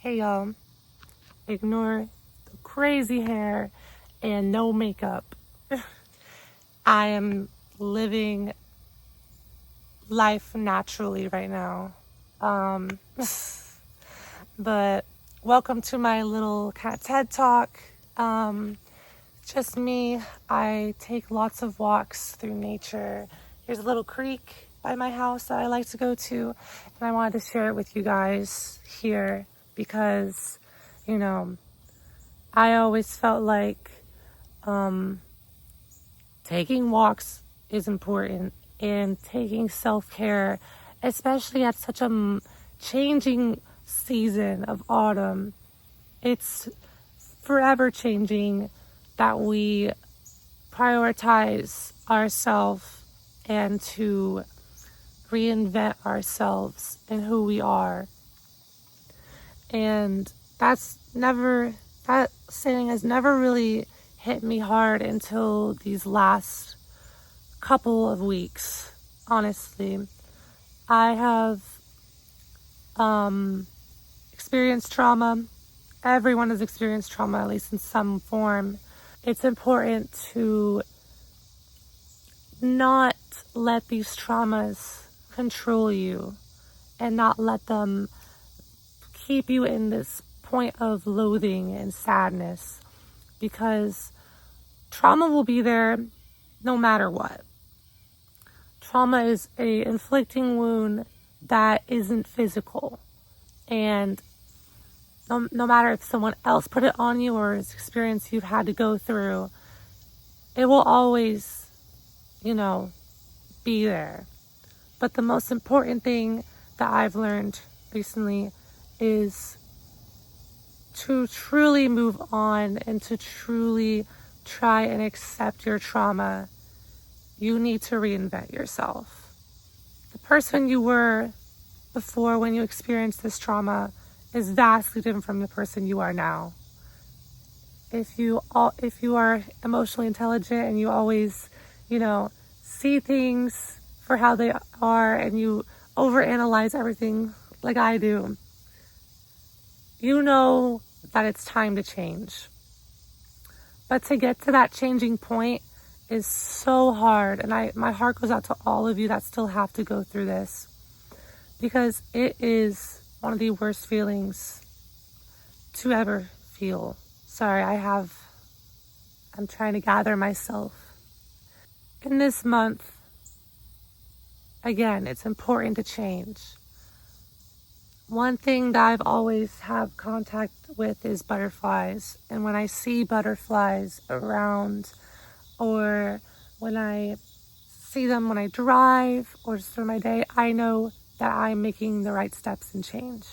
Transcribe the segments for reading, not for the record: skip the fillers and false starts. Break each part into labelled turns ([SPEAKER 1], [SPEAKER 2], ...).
[SPEAKER 1] Hey y'all, ignore the crazy hair and no makeup. I am living life naturally right now. But welcome to my little cat TED Talk. Just me. I take lots of walks through nature. There's a little creek by my house that I like to go to, and I wanted to share it with you guys here because, I always felt like taking walks is important, and taking self-care, especially at such a changing season of autumn. It's forever changing that we prioritize ourselves and to reinvent ourselves and who we are. And that saying has never really hit me hard until these last couple of weeks, honestly. I have experienced trauma. Everyone has experienced trauma, at least in some form. It's important to not let these traumas control you and not let them keep you in this point of loathing and sadness, because trauma will be there no matter what. Trauma is a inflicting wound that isn't physical, and no matter if someone else put it on you or it's experience you've had to go through, it will always, be there. But the most important thing that I've learned recently is to truly move on and to truly try and accept your trauma. You need to reinvent yourself. The person you were before when you experienced this trauma is vastly different from the person you are now. If you are emotionally intelligent and you always, see things for how they are and you overanalyze everything like I do, you know that it's time to change. But to get to that changing point is so hard, and my heart goes out to all of you that still have to go through this, because it is one of the worst feelings to ever feel. Sorry, I'm trying to gather myself. In this month, again, it's important to change. One thing that I've always have contact with is butterflies. And when I see butterflies around, or when I see them when I drive or just through my day, I know that I'm making the right steps and change.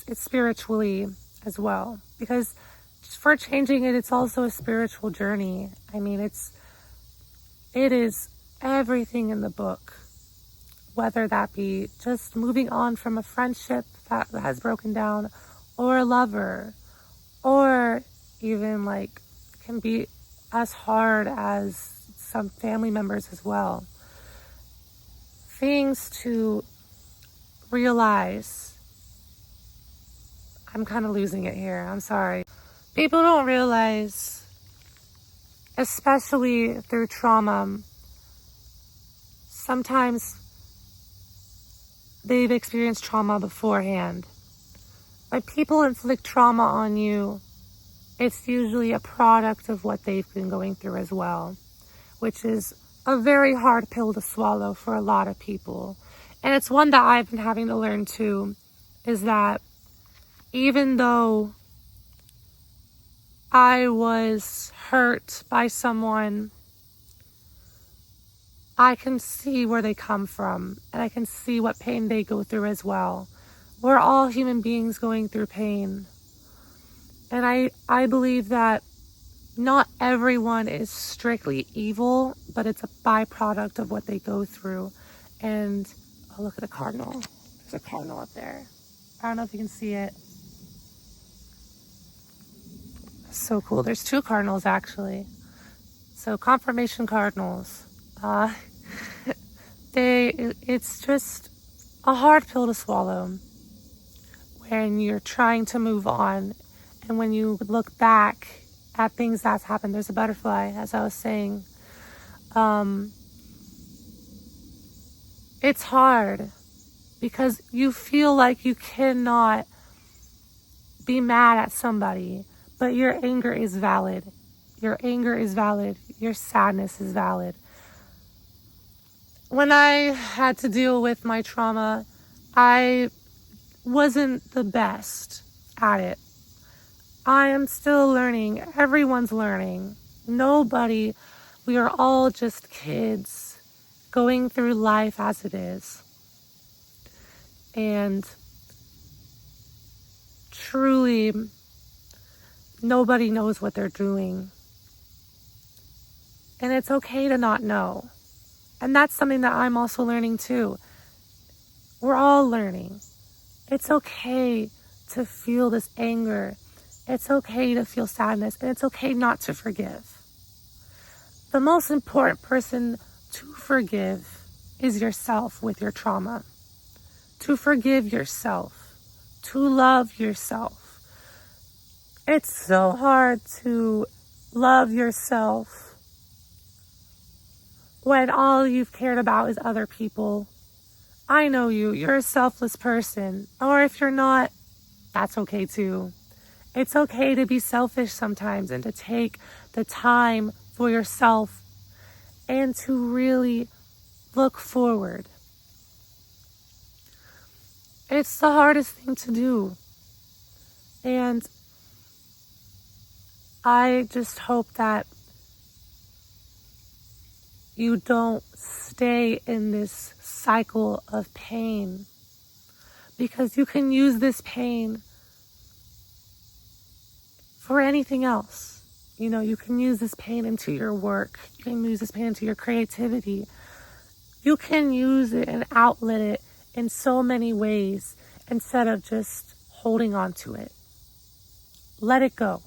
[SPEAKER 1] It's spiritually as well, because for changing it, it's also a spiritual journey. I mean, it is everything in the book, whether that be just moving on from a friendship that has broken down, or a lover, or even can be as hard as some family members as well. Things to realize. I'm kind of losing it here. I'm sorry. People don't realize, especially through trauma, sometimes they've experienced trauma beforehand. When people inflict trauma on you, it's usually a product of what they've been going through as well, which is a very hard pill to swallow for a lot of people. And it's one that I've been having to learn too, is that even though I was hurt by someone, I can see where they come from, and I can see what pain they go through as well. We're all human beings going through pain. And I believe that not everyone is strictly evil, but it's a byproduct of what they go through. And, oh, look at a cardinal. There's a cardinal up there. I don't know if you can see it. So cool. There's 2 cardinals, actually. So, confirmation cardinals. It's just a hard pill to swallow when you're trying to move on. And when you look back at things that's happened, there's a butterfly, as I was saying. It's hard because you feel like you cannot be mad at somebody, but your anger is valid. Your anger is valid. Your sadness is valid. When I had to deal with my trauma, I wasn't the best at it. I am still learning. Everyone's learning. We are all just kids going through life as it is. And truly, nobody knows what they're doing. And it's okay to not know. And that's something that I'm also learning too. We're all learning. It's okay to feel this anger. It's okay to feel sadness. And it's okay not to forgive. The most important person to forgive is yourself with your trauma. To forgive yourself. To love yourself. It's so hard to love yourself when all you've cared about is other people. I know you're a selfless person. Or if you're not, that's okay too. It's okay to be selfish sometimes and to take the time for yourself and to really look forward. It's the hardest thing to do. And I just hope that you don't stay in this cycle of pain, because you can use this pain for anything else. You can use this pain into your work. You can use this pain into your creativity. You can use it and outlet it in so many ways instead of just holding on to it. Let it go.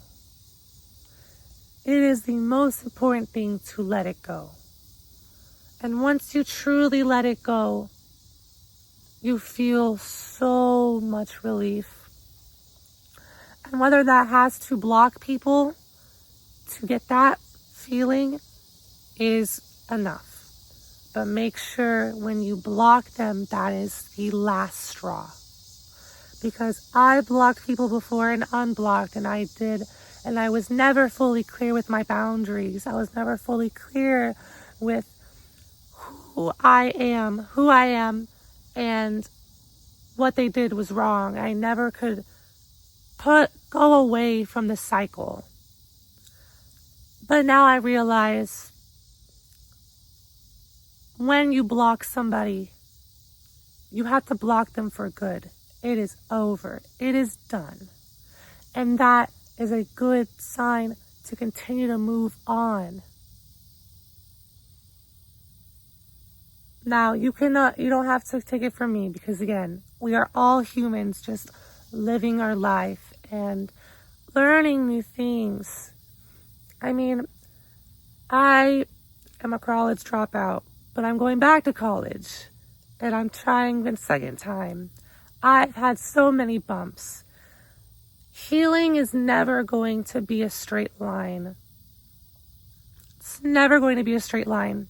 [SPEAKER 1] It is the most important thing to let it go. And once you truly let it go, you feel so much relief. And whether that has to block people to get that feeling is enough. But make sure when you block them, that is the last straw. Because I blocked people before and unblocked, and I was never fully clear with my boundaries. I was never fully clear with who I am, and what they did was wrong. I never could go away from the cycle. But now I realize when you block somebody, you have to block them for good. It is over. It is done. And that is a good sign to continue to move on. Now, you don't have to take it from me, because again, we are all humans just living our life and learning new things. I mean, I am a college dropout, but I'm going back to college and I'm trying the second time. I've had so many bumps. Healing is never going to be a straight line. It's never going to be a straight line.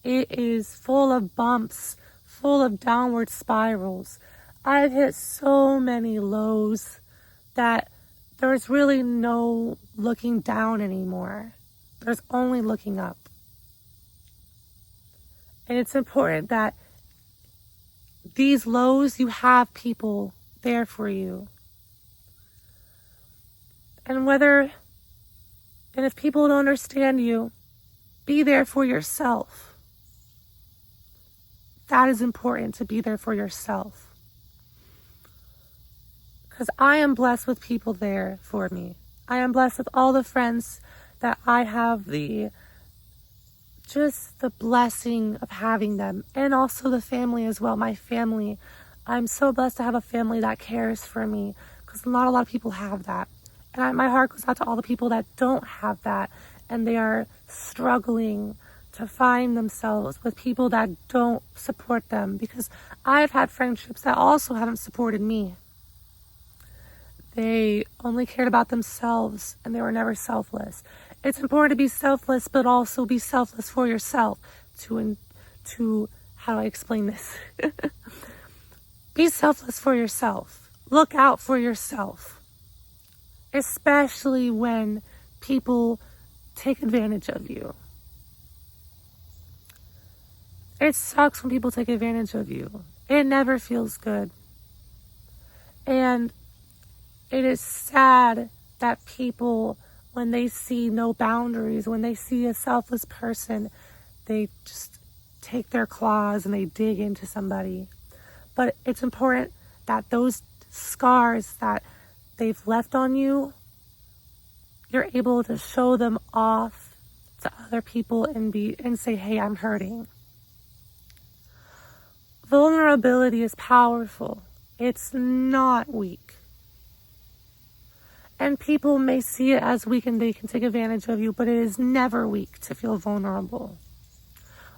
[SPEAKER 1] It is full of bumps, full of downward spirals. I've hit so many lows that there's really no looking down anymore. There's only looking up. And it's important that these lows, you have people there for you. And if people don't understand you, be there for yourself. That is important, to be there for yourself. Because I am blessed with people there for me. I am blessed with all the friends that I have, just the blessing of having them. And also the family as well, my family. I'm so blessed to have a family that cares for me, because not a lot of people have that. And my heart goes out to all the people that don't have that, and they are struggling to find themselves with people that don't support them, because I've had friendships that also haven't supported me. They only cared about themselves and they were never selfless. It's important to be selfless, but also be selfless for yourself. How do I explain this? Be selfless for yourself. Look out for yourself. Especially when people take advantage of you. It sucks when people take advantage of you. It never feels good. And it is sad that people, when they see no boundaries, when they see a selfless person, they just take their claws and they dig into somebody. But it's important that those scars that they've left on you, you're able to show them off to other people and say, hey, I'm hurting. Vulnerability is powerful. It's not weak. And people may see it as weak and they can take advantage of you, but it is never weak to feel vulnerable.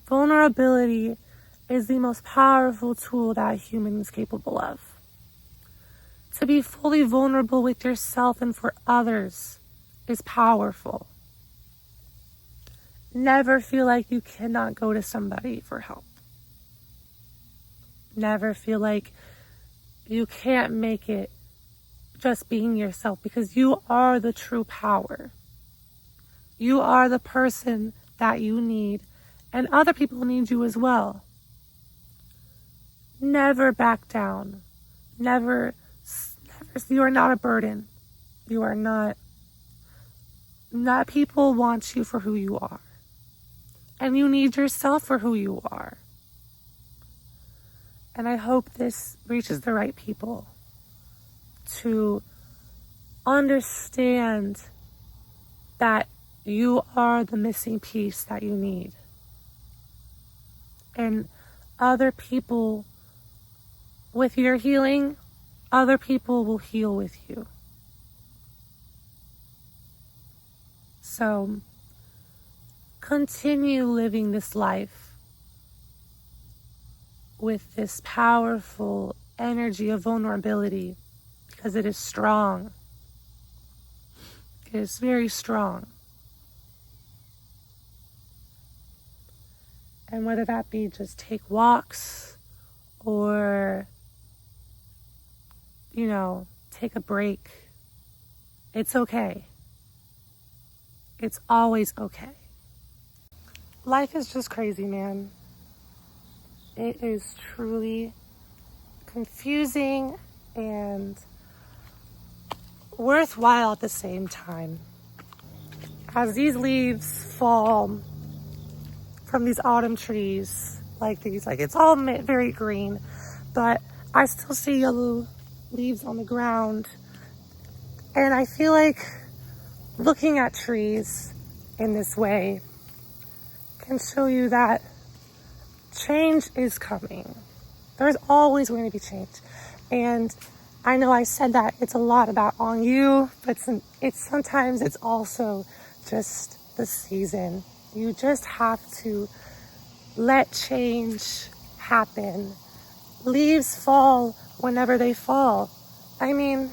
[SPEAKER 1] Vulnerability is the most powerful tool that a human is capable of. To be fully vulnerable with yourself and for others is powerful. Never feel like you cannot go to somebody for help. Never feel like you can't make it just being yourself, because you are the true power. You are the person that you need, and other people need you as well. Never back down. Never, you are not a burden. You are not people want you for who you are. And you need yourself for who you are. And I hope this reaches the right people to understand that you are the missing piece that you need. And other people, with your healing, other people will heal with you. So, continue living this life with this powerful energy of vulnerability, because it is strong. It is very strong. And whether that be just take walks or, take a break, it's okay. It's always okay. Life is just crazy, man. It is truly confusing and worthwhile at the same time. As these leaves fall from these autumn trees, like it's all very green, but I still see yellow leaves on the ground. And I feel like looking at trees in this way can show you that change is coming. There's always going to be change. And I know I said that it's a lot about on you, but sometimes it's also just the season. You just have to let change happen. Leaves fall whenever they fall. I mean,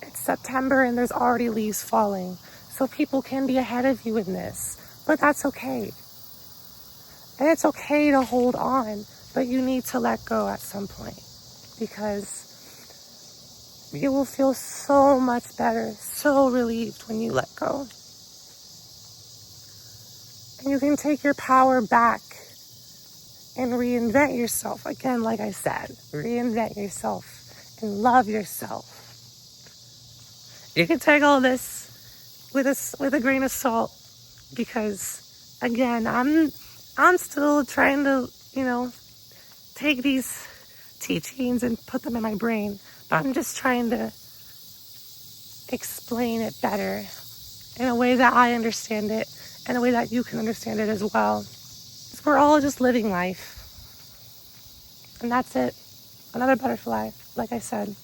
[SPEAKER 1] it's September and there's already leaves falling. So people can be ahead of you in this, but that's okay. And it's okay to hold on, but you need to let go at some point, because you will feel so much better, so relieved when you let go. And you can take your power back and reinvent yourself. Again, like I said, reinvent yourself and love yourself. You can take all this with a grain of salt, because again, I'm still trying to, take these teachings and put them in my brain. But I'm just trying to explain it better in a way that I understand it, and a way that you can understand it as well. Because we're all just living life. And that's it. Another butterfly, like I said.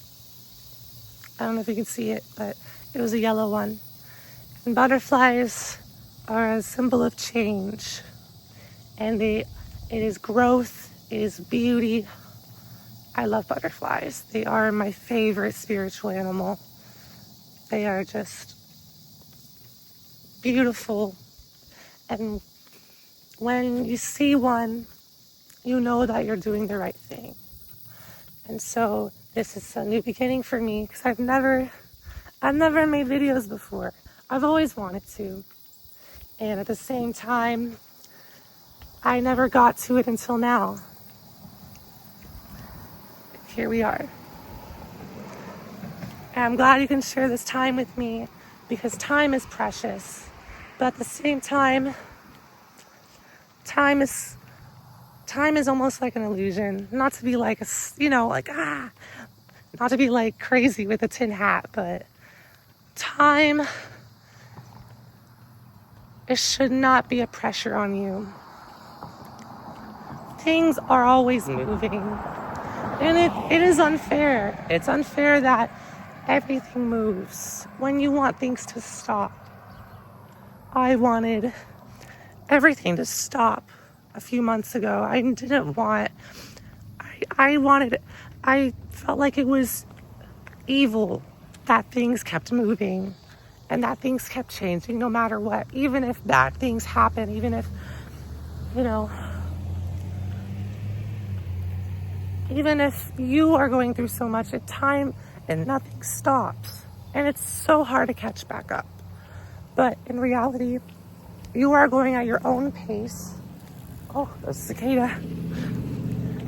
[SPEAKER 1] I don't know if you can see it, but it was a yellow one. And butterflies are a symbol of change. And it is growth, it is beauty. I love butterflies. They are my favorite spiritual animal. They are just beautiful. And when you see one, you know that you're doing the right thing. And so this is a new beginning for me because I've never made videos before. I've always wanted to. And at the same time, I never got to it until now. Here we are. And I'm glad you can share this time with me because time is precious. But at the same time, time is almost like an illusion. Not to be like, not to be like crazy with a tin hat, but time, it should not be a pressure on you. Things are always moving. And it is unfair. It's unfair that everything moves when you want things to stop. I wanted everything to stop a few months ago. I felt like it was evil that things kept moving and that things kept changing no matter what. Even if bad things happen, even if, even if you are going through so much at time and nothing stops. And it's so hard to catch back up. But in reality, you are going at your own pace. Oh, the cicada.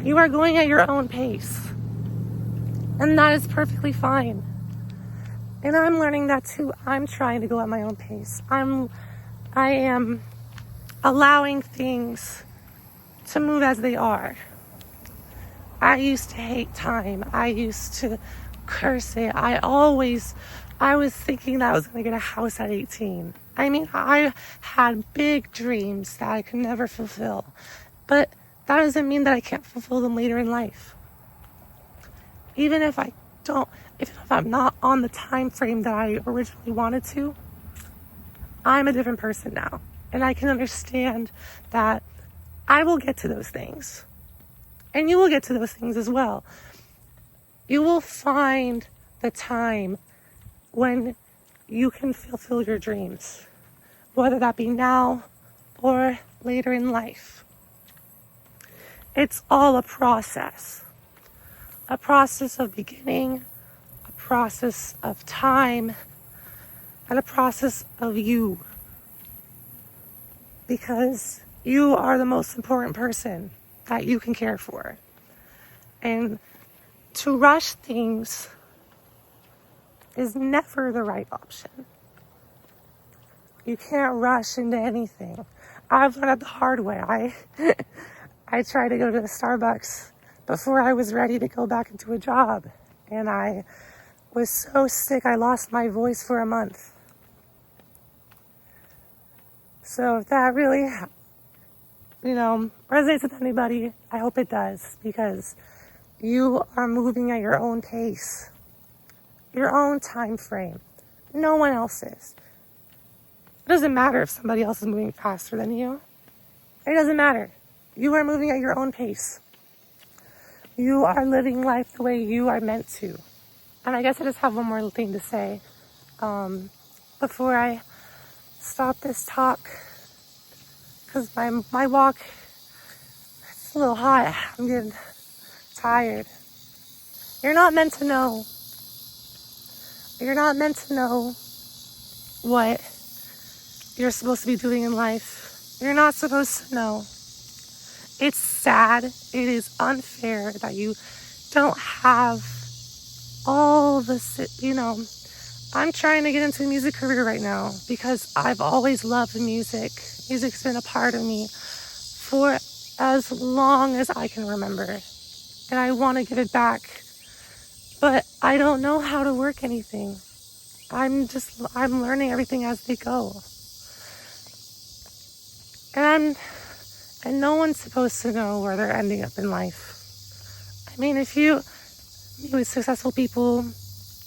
[SPEAKER 1] You are going at your own pace. And that is perfectly fine. And I'm learning that too. I'm trying to go at my own pace. I am allowing things to move as they are. I used to hate time. I used to curse it. I was thinking that I was going to get a house at 18. I mean, I had big dreams that I could never fulfill. But that doesn't mean that I can't fulfill them later in life. Even if I'm not on the time frame that I originally wanted to, I'm a different person now. And I can understand that I will get to those things. And you will get to those things as well. You will find the time when you can fulfill your dreams, whether that be now or later in life. It's all a process of beginning, a process of time, and a process of you. Because you are the most important person that you can care for. And to rush things is never the right option. You can't rush into anything. I've learned that the hard way. I tried to go to the Starbucks before I was ready to go back into a job. And I was so sick, I lost my voice for a month. So if that really, resonates with anybody, I hope it does, because you are moving at your own pace, your own time frame. No one else is. It doesn't matter if somebody else is moving faster than you. It doesn't matter. You are moving at your own pace. You are living life the way you are meant to. And I guess I just have one more thing to say before I stop this talk, because my walk, it's a little hot. I'm getting tired. You're not meant to know. You're not meant to know what you're supposed to be doing in life. You're not supposed to know. It's sad. It is unfair that you don't have all this, I'm trying to get into a music career right now because I've always loved music. Music's been a part of me for as long as I can remember. And I want to give it back. But I don't know how to work anything. I'm learning everything as they go. And no one's supposed to know where they're ending up in life. I mean, if you meet with successful people,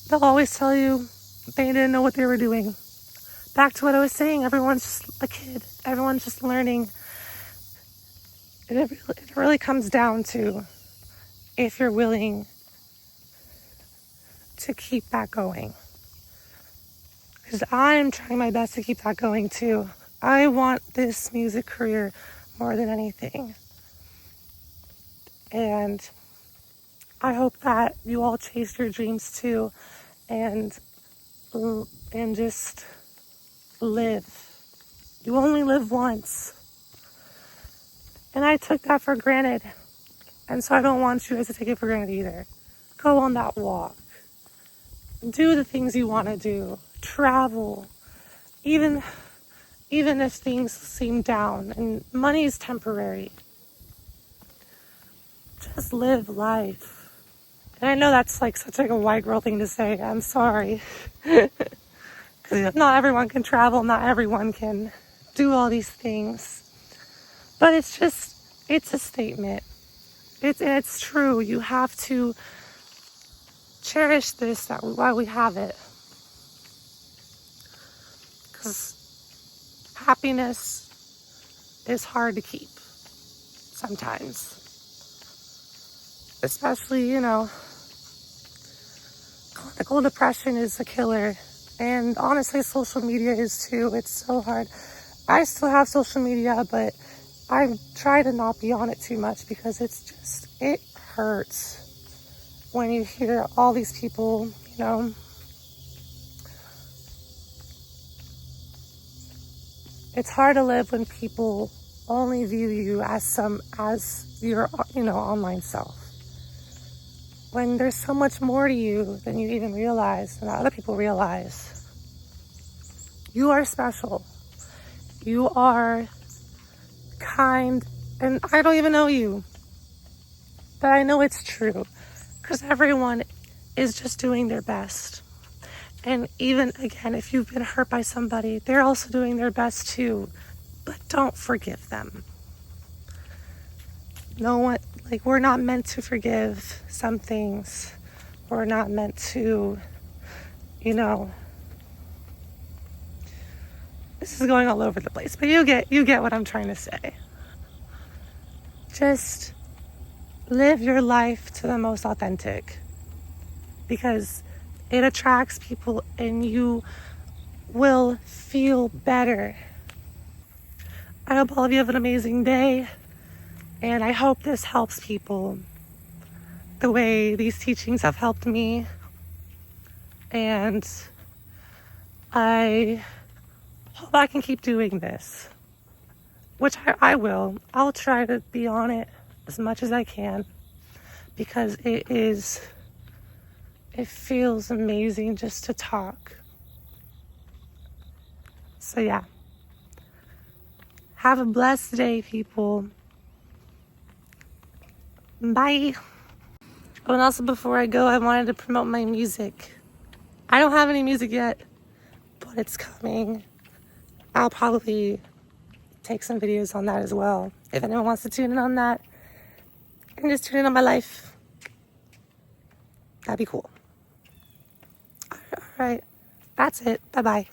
[SPEAKER 1] they'll always tell you they didn't know what they were doing. Back to what I was saying, everyone's just a kid. Everyone's just learning. And it really comes down to if you're willing to keep that going. because I'm trying my best to keep that going too. I want this music career more than anything. And I hope that you all chase your dreams too, and just live. You only live once. And I took that for granted. And so I don't want you guys to take it for granted either. Go on that walk. Do the things you want to do. Travel. Even if things seem down and money is temporary. Just live life. And I know that's like such like a white girl thing to say. I'm sorry. Because not everyone can travel. Not everyone can do all these things. But it's a statement. It's true. You have to cherish this while we have it. Because happiness is hard to keep sometimes. Especially, clinical depression is a killer. And honestly, social media is too. It's so hard. I still have social media, but I try to not be on it too much because it hurts when you hear all these people, It's hard to live when people only view you as your, online self. When there's so much more to you than you even realize, and other people realize. You are special. You are kind, and I don't even know you. But I know it's true, because everyone is just doing their best. And even, again, if you've been hurt by somebody, they're also doing their best too. But don't forgive them. No one, we're not meant to forgive some things. We're not meant to, this is going all over the place, but you get what I'm trying to say. Just live your life to the most authentic, because it attracts people and you will feel better. I hope all of you have an amazing day, and I hope this helps people the way these teachings have helped me. And I hope I can keep doing this, which I will. I'll try to be on it as much as I can, because it feels amazing just to talk. So yeah. Have a blessed day, people. Bye. Oh, and also before I go, I wanted to promote my music. I don't have any music yet, but it's coming. I'll probably take some videos on that as well. If anyone wants to tune in on that and just tune in on my life, that'd be cool. All right. That's it. Bye-bye.